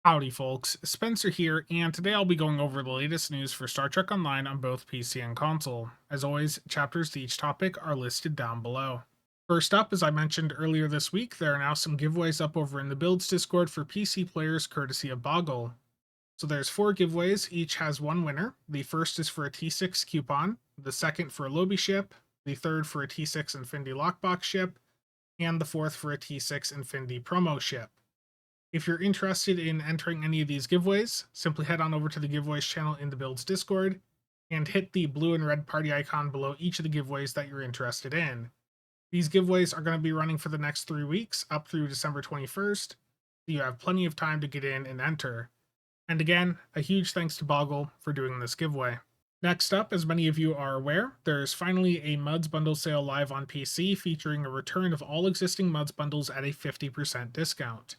Howdy, folks. Spencer here, and today I'll be going over the latest news for Star Trek Online on both PC and console. As always, chapters to each topic are listed down below. First up, as I mentioned earlier this week, there are now some giveaways up over in the Builds Discord for PC players courtesy of Boggle. So there's 4 giveaways, each has one winner. The first is for a T6 coupon, the second for a Lobi ship, the third for a T6 Infinity Lockbox ship, and the fourth for a T6 Infinity promo ship. If you're interested in entering any of these giveaways, simply head on over to the giveaways channel in the Builds Discord and hit the blue and red party icon below each of the giveaways that you're interested in. These giveaways are going to be running for the next 3 weeks up through December 21st, so you have plenty of time to get in and enter. And again, a huge thanks to Boggle for doing this giveaway. Next up, as many of you are aware, there's finally a Muds bundle sale live on PC featuring a return of all existing Muds bundles at a 50% discount.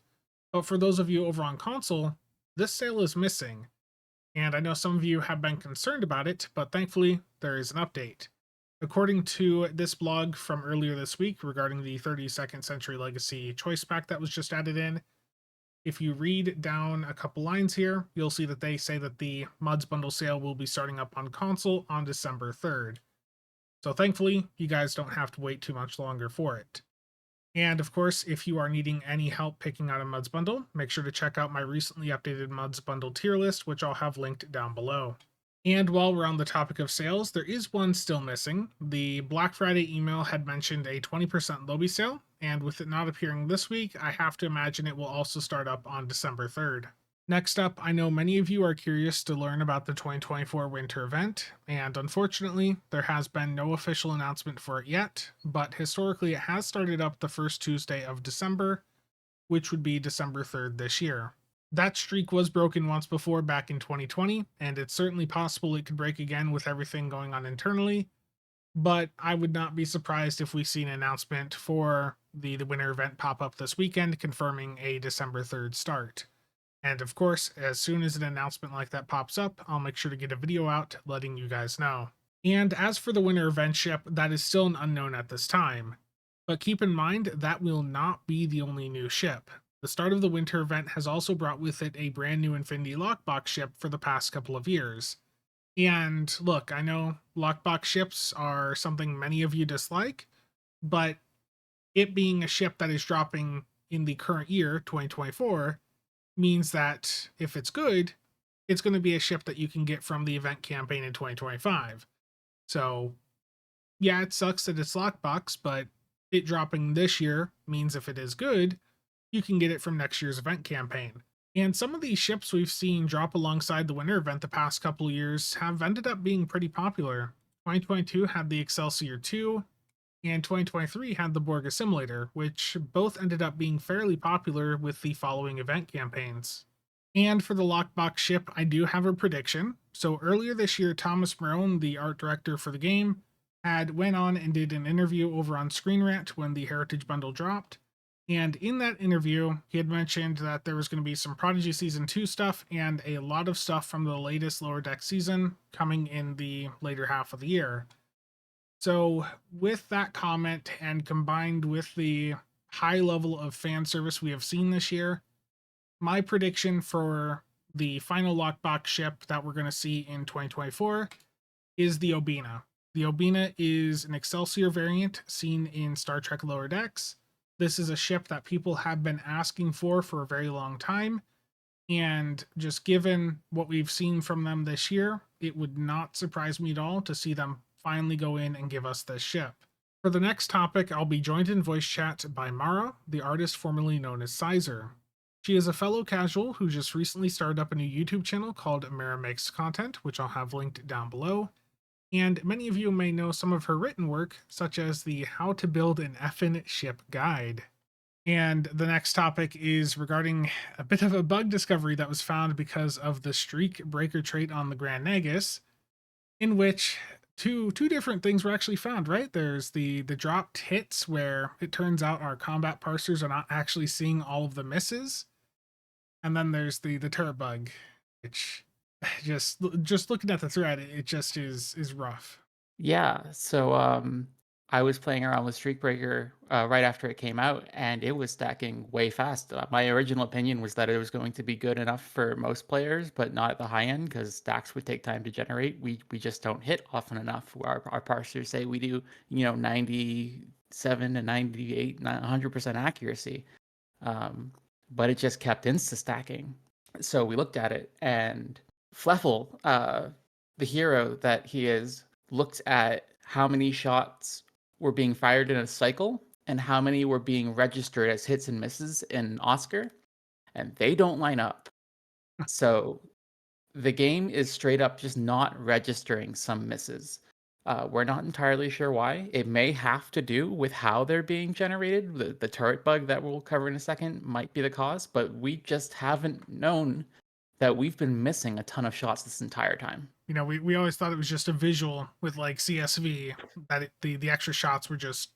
But for those of you over on console, this sale is missing, and I know some of you have been concerned about it, but thankfully there is an update. According to this blog from earlier this week regarding the 32nd Century Legacy choice pack that was just added in, if you read down a couple lines here, you'll see that they say that the Muds bundle sale will be starting up on console on December 3rd. So thankfully, you guys don't have to wait too much longer for it. And of course, if you are needing any help picking out a Muds bundle, make sure to check out my recently updated Muds bundle tier list, which I'll have linked down below. And while we're on the topic of sales, there is one still missing. The Black Friday email had mentioned a 20% Lobi sale, and with it not appearing this week, I have to imagine it will also start up on December 3rd. Next up, I know many of you are curious to learn about the 2024 winter event, and unfortunately, there has been no official announcement for it yet, but historically it has started up the first Tuesday of December, which would be December 3rd this year. That streak was broken once before back in 2020, and it's certainly possible it could break again with everything going on internally, but I would not be surprised if we see an announcement for the winter event pop up this weekend confirming a December 3rd start. And of course, as soon as an announcement like that pops up, I'll make sure to get a video out letting you guys know. And as for the winter event ship, that is still an unknown at this time. But keep in mind, that will not be the only new ship. The start of the winter event has also brought with it a brand new Infinity Lockbox ship for the past couple of years. And look, I know Lockbox ships are something many of you dislike, but it being a ship that is dropping in the current year, 2024, means that if it's good, it's going to be a ship that you can get from the event campaign in 2025. So, yeah, it sucks that it's lockbox, but it dropping this year means if it is good, you can get it from next year's event campaign. And some of these ships we've seen drop alongside the winter event the past couple years have ended up being pretty popular. 2022 had the Excelsior 2, and 2023 had the Borg Assimilator, which both ended up being fairly popular with the following event campaigns. And for the lockbox ship, I do have a prediction. So earlier this year, Thomas Marone, the art director for the game, had went on and did an interview over on Screen Rant when the Heritage Bundle dropped. And in that interview, he had mentioned that there was going to be some Prodigy Season 2 stuff and a lot of stuff from the latest Lower Deck season coming in the later half of the year. So, with that comment and combined with the high level of fan service we have seen this year, my prediction for the final lockbox ship that we're going to see in 2024 is the Obina. The Obina is an Excelsior variant seen in Star Trek Lower Decks. This is a ship that people have been asking for a very long time, and just given what we've seen from them this year, it would not surprise me at all to see them finally go in and give us this ship. For the next topic, I'll be joined in voice chat by Mara, the artist formerly known as Sizer. She is a fellow casual who just recently started up a new YouTube channel called Mara Makes Content, which I'll have linked down below. And many of you may know some of her written work, such as the How to Build an Effin' Ship Guide. And the next topic is regarding a bit of a bug discovery that was found because of the streak breaker trait on the Grand Nagus, in which two different things were actually found, right? There's the dropped hits where it turns out our combat parsers are not actually seeing all of the misses. And then there's the turret bug, which just looking at the thread, it just is rough. Yeah, so I was playing around with Streak Breaker right after it came out, and it was stacking way fast. My original opinion was that it was going to be good enough for most players, but not at the high end because stacks would take time to generate. We just don't hit often enough. Our parsers say we do 97 to 98, 100% accuracy, um, but it just kept insta stacking. So we looked at it, and Fleffel, the hero that he is, looked at how many shots were being fired in a cycle and how many were being registered as hits and misses in Oscar, and they don't line up. So the game is straight up just not registering some misses. We're not entirely sure why. It may have to do with how they're being generated. The turret bug that we'll cover in a second might be the cause, but we just haven't known that we've been missing a ton of shots this entire time. We always thought it was just a visual with like CSV, that the extra shots were just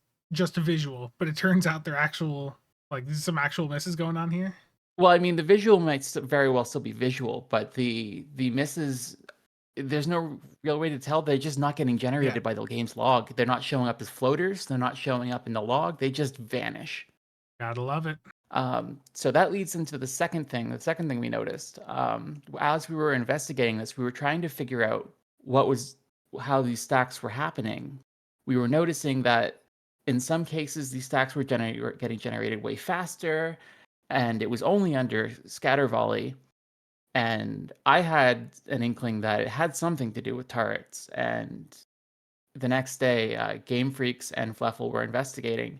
a visual, but it turns out they're actual, like there's some actual misses going on here. Well, I mean, the visual might very well still be visual, but the misses, there's no real way to tell. They're just not getting Yeah, generated by the game's log. They're not showing up as floaters. They're not showing up in the log. They just vanish. gotta love it. So that leads into the second thing. The second thing we noticed, as we were investigating this, we were trying to figure out how these stacks were happening. We were noticing that in some cases these stacks were getting generated way faster, and it was only under scatter volley. And I had an inkling that it had something to do with turrets. And the next day, Game Freaks and Fleffel were investigating,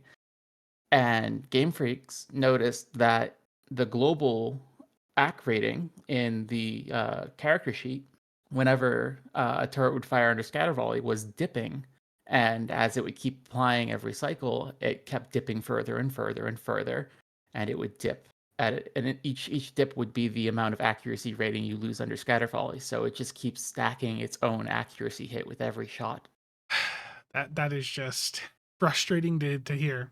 and Game Freaks noticed that the global ACK rating in the character sheet, whenever a turret would fire under scatter volley, was dipping. And as it would keep applying every cycle, it kept dipping further and further and further, and it would dip at it. And each dip would be the amount of accuracy rating you lose under scatter volley. So it just keeps stacking its own accuracy hit with every shot. That is just frustrating to hear.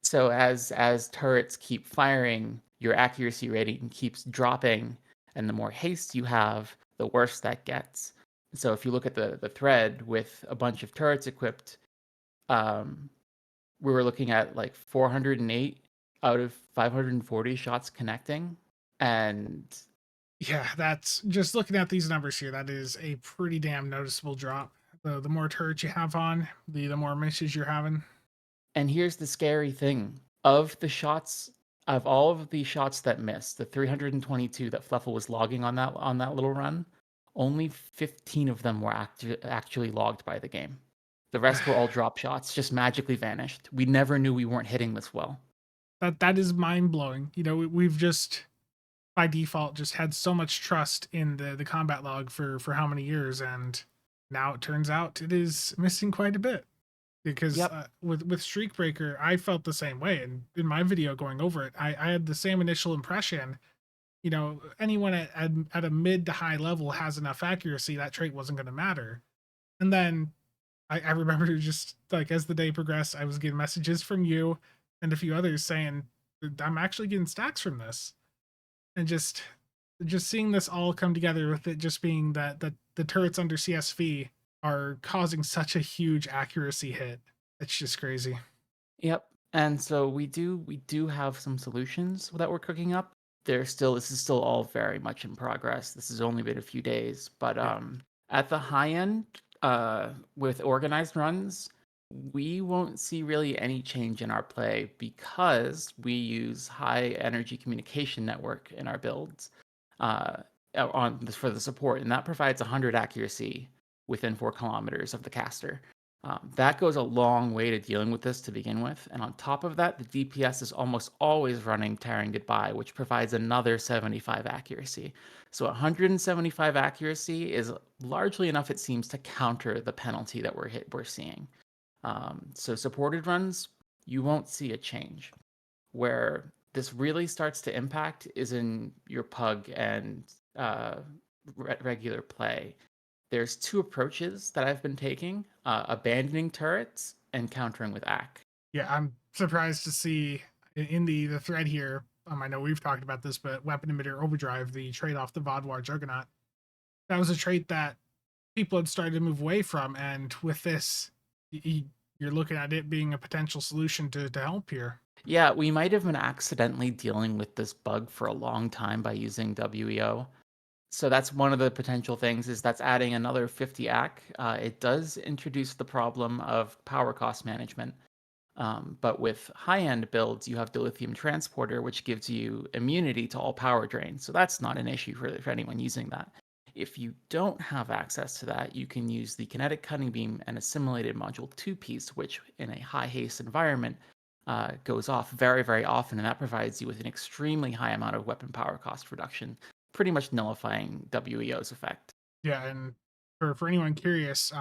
So as turrets keep firing, your accuracy rating keeps dropping, and the more haste you have, the worse that gets. So if you look at the thread with a bunch of turrets equipped, um, we were looking at like 408 out of 540 shots connecting, and Yeah, that's just looking at these numbers here. That is a pretty damn noticeable drop. The more turrets you have on, the more misses you're having. here's the scary thing. Of all of the shots that missed, the 322 that Fluffle was logging on that little run, only 15 of them were actually logged by the game. The rest were all drop shots, just magically vanished. We never knew we weren't hitting this well. That is mind blowing. We've just by default just had so much trust in the combat log for how many years, and now it turns out it is missing quite a bit. Because Yep. with Streakbreaker, I felt the same way, and in my video going over it, I had the same initial impression. Anyone at a mid to high level has enough accuracy, that trait wasn't going to matter. And then I remember just like as the day progressed, I was getting messages from you and a few others saying I'm actually getting stacks from this, and just seeing this all come together with it just being that the turrets under CSV are causing such a huge accuracy hit. It's just crazy. Yep. And so we do have some solutions that we're cooking up. This is still all very much in progress. This has only been a few days, but Yeah. at the high end, with organized runs, we won't see really any change in our play because we use high energy communication network in our builds for the support, and that provides 100 accuracy within 4 kilometers of the caster. That goes a long way to dealing with this to begin with. And on top of that, the DPS is almost always running Tearing Goodbye, which provides another 75 accuracy. So 175 accuracy is largely enough, it seems, to counter the penalty that we're seeing. So supported runs, you won't see a change. Where this really starts to impact is in your pug and regular play. There's two approaches that I've been taking: abandoning turrets and countering with ACK. Yeah, I'm surprised to see in the thread here. I know we've talked about this, but weapon emitter overdrive, the trade off the Vodwar Juggernaut, that was a trait that people had started to move away from, and with this, you're looking at it being a potential solution to help here. Yeah, we might have been accidentally dealing with this bug for a long time by using WEO. So that's one of the potential things is that's adding another 50 ACK. It does introduce the problem of power cost management. But with high-end builds, you have the lithium transporter, which gives you immunity to all power drains. So that's not an issue for anyone using that. If you don't have access to that, you can use the kinetic cutting beam and assimilated module 2-piece, which in a high haste environment goes off very, very often, and that provides you with an extremely high amount of weapon power cost reduction, pretty much nullifying WEO's effect. Yeah, and for anyone curious,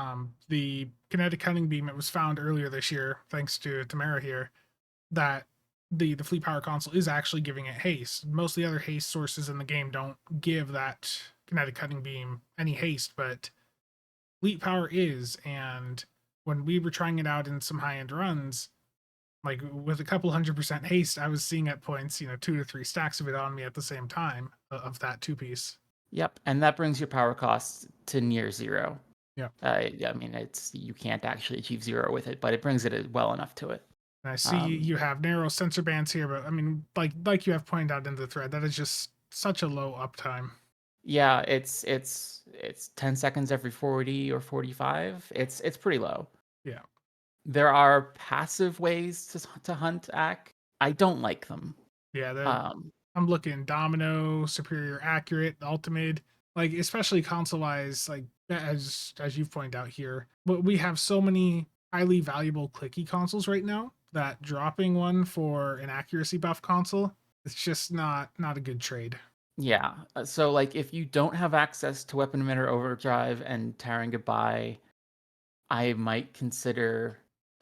the kinetic cutting beam, it was found earlier this year, thanks to Tamara here, that the fleet power console is actually giving it haste. Most of the other haste sources in the game don't give that kinetic cutting beam any haste, but fleet power is. And when we were trying it out in some high end runs, like with a couple 100% haste, I was seeing at points, 2 to 3 stacks of it on me at the same time of that 2-piece. Yep, and that brings your power costs to near zero. Yeah. I mean, it's you can't actually achieve zero with it, but it brings it well enough to it. And I see Um, you have narrow sensor bands here, but I mean, like you have pointed out in the thread, that is just such a low uptime. yeah, it's 10 seconds every 40 or 45. It's pretty low. Yeah. There are passive ways to hunt ACK. I don't like them. Yeah, Um, I'm looking Domino, Superior Accurate, Ultimate, like especially console wise, like as you've pointed out here. But we have so many highly valuable clicky consoles right now that dropping one for an accuracy buff console, it's just not a good trade. yeah. So like if you don't have access to Weapon Emitter Overdrive and Tearing Goodbye, I might consider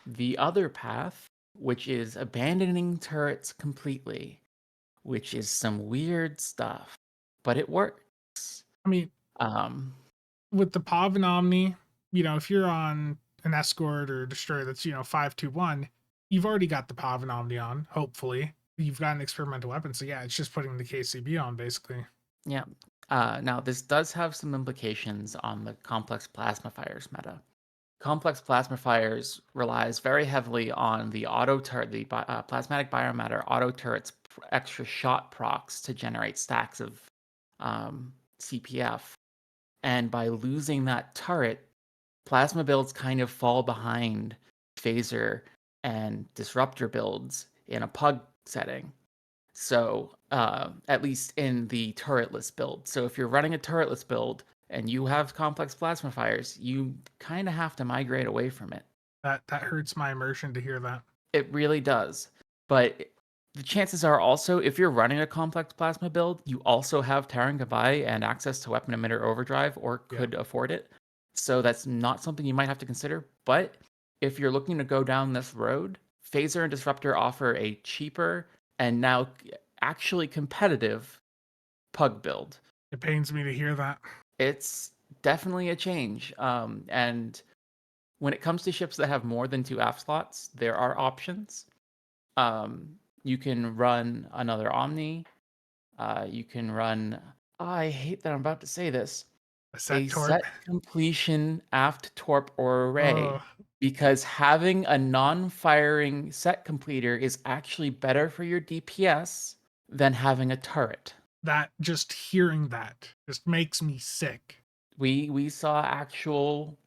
the other path, which is abandoning turrets completely, which is some weird stuff, but it works. I mean, Um, with the Pav and Omni, if you're on an escort or destroyer that's 521, you've already got the Pav and Omni on. Hopefully, you've got an experimental weapon. So yeah, it's just putting the KCB on basically. yeah. Now this does have some implications on the complex plasma fires meta. Complex plasma fires relies very heavily on the auto turret, the plasmatic biomatter auto turrets extra shot procs to generate stacks of CPF. And by losing that turret, plasma builds kind of fall behind phaser and disruptor builds in a pug setting. So, at least in the turretless build. So if you're running a turretless build and you have complex plasma fires, you kind of have to migrate away from it. That hurts my immersion to hear that. It really does. But the chances are also, if you're running a complex plasma build, you also have Terran Gavai and access to Weapon Emitter Overdrive or Yeah. could afford it. So that's not something you might have to consider. But if you're looking to go down this road, Phaser and Disruptor offer a cheaper and now actually competitive pug build. It pains me to hear that. It's definitely a change. And when it comes to ships that have more than 2 AF slots, there are options. You can run another Omni. You can run. I hate that I'm about to say this. A A set torp. set completion aft torp or Oh, array, because having a non-firing set completer is actually better for your DPS than having a turret. that just hearing that just makes me sick. We saw actual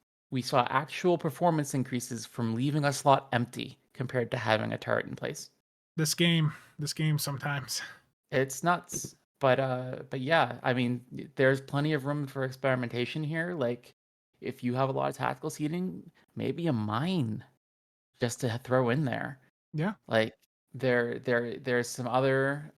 performance increases from leaving a slot empty compared to having a turret in place. This game sometimes. It's nuts. But yeah, I mean, there's plenty of room for experimentation here. Like, if you have a lot of tactical seating, maybe a mine just to throw in there. Yeah. Like, there's some other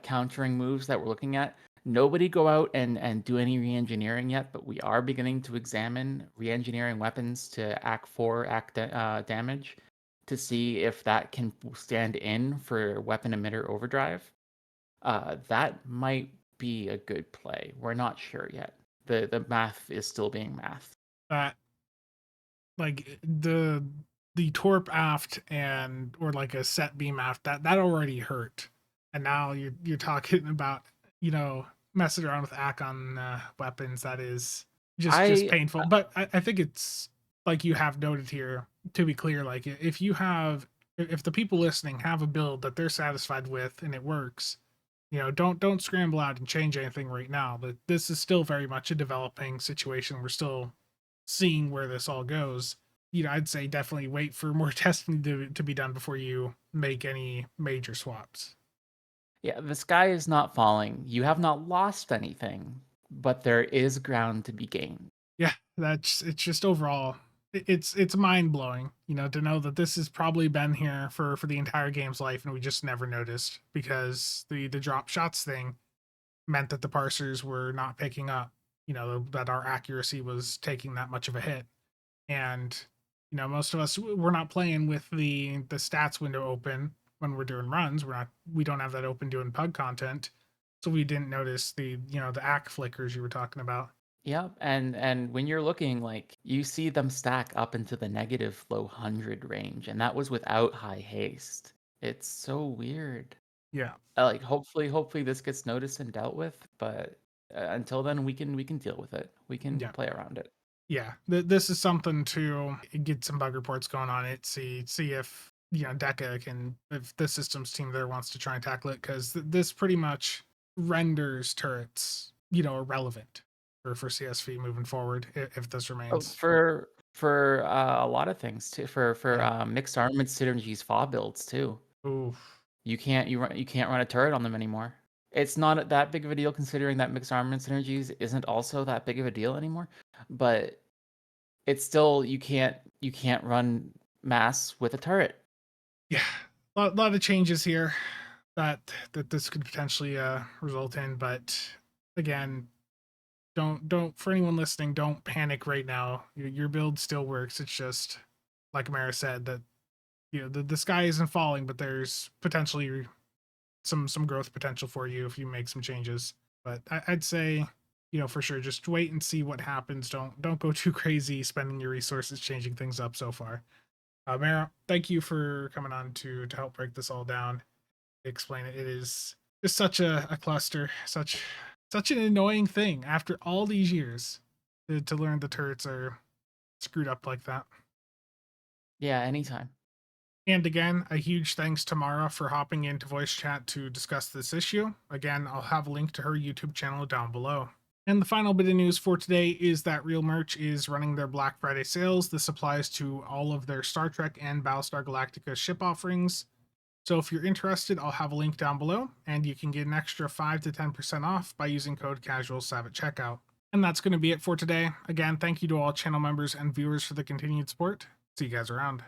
countering moves that we're looking at. Nobody go out and do any re-engineering yet, but we are beginning to examine re-engineering weapons to Act 4 damage to see if that can stand in for weapon emitter overdrive. That might be a good play. We're not sure yet. The math is still being math. That like the torp aft and or like a set beam aft that already hurt, and now you're talking about messing around with ack on weapons. That is just I painful. But I think it's like you have noted here, to be clear, like if you have, if the people listening have a build that they're satisfied with and it works, don't scramble out and change anything right now. But this is still very much a developing situation. We're still seeing where this all goes. I'd say definitely wait for more testing to be done before you make any major swaps. Yeah, the sky is not falling. You have not lost anything, but there is ground to be gained. Yeah, it's just overall, it's mind blowing, to know that this has probably been here for the entire game's life, and we just never noticed because the drop shots thing meant that the parsers were not picking up, that our accuracy was taking that much of a hit. And most of us, we're not playing with the stats window open when we're doing runs. We don't have that open doing pug content, so we didn't notice the ACK flickers you were talking about. Yep, and when you're looking, like, you see them stack up into the negative low 100 range, and that was without high haste. It's so weird. Yeah. Like, hopefully this gets noticed and dealt with, but, until then, we can deal with it. We can Yeah. play around it. Yeah, this is something to get some bug reports going on it. See if Deca can, if the systems team there wants to try and tackle it, because this pretty much renders turrets irrelevant for CSV moving forward if this Oh, remains. for, a lot of things too, for, Yeah. mixed armament synergies FA builds too. Ooh. You can't run a turret on them anymore. It's not that big of a deal considering that mixed armament synergies isn't also that big of a deal anymore, but it's still you can't run mass with a turret. Yeah, lot of changes here that this could potentially result in, but again, don't for anyone listening, don't panic right now. Your build still works. It's just like Amara said that the sky isn't falling, but there's potentially some growth potential for you if you make some changes. But I'd say for sure just wait and see what happens. Don't go too crazy spending your resources changing things up so far. Mara, thank you for coming on to help break this all down, explain it. It is just such a cluster, such an annoying thing after all these years to learn the turrets are screwed up like that. Yeah, anytime. And again, a huge thanks to Mara for hopping into voice chat to discuss this issue. Again, I'll have a link to her YouTube channel down below. And the final bit of news for today is that Real Merch is running their Black Friday sales. This applies to all of their Star Trek and Battlestar Galactica ship offerings. So if you're interested, I'll have a link down below, and you can get an extra 5 to 10% off by using code CasualSAB at checkout. And that's going to be it for today. Again, thank you to all channel members and viewers for the continued support. See you guys around.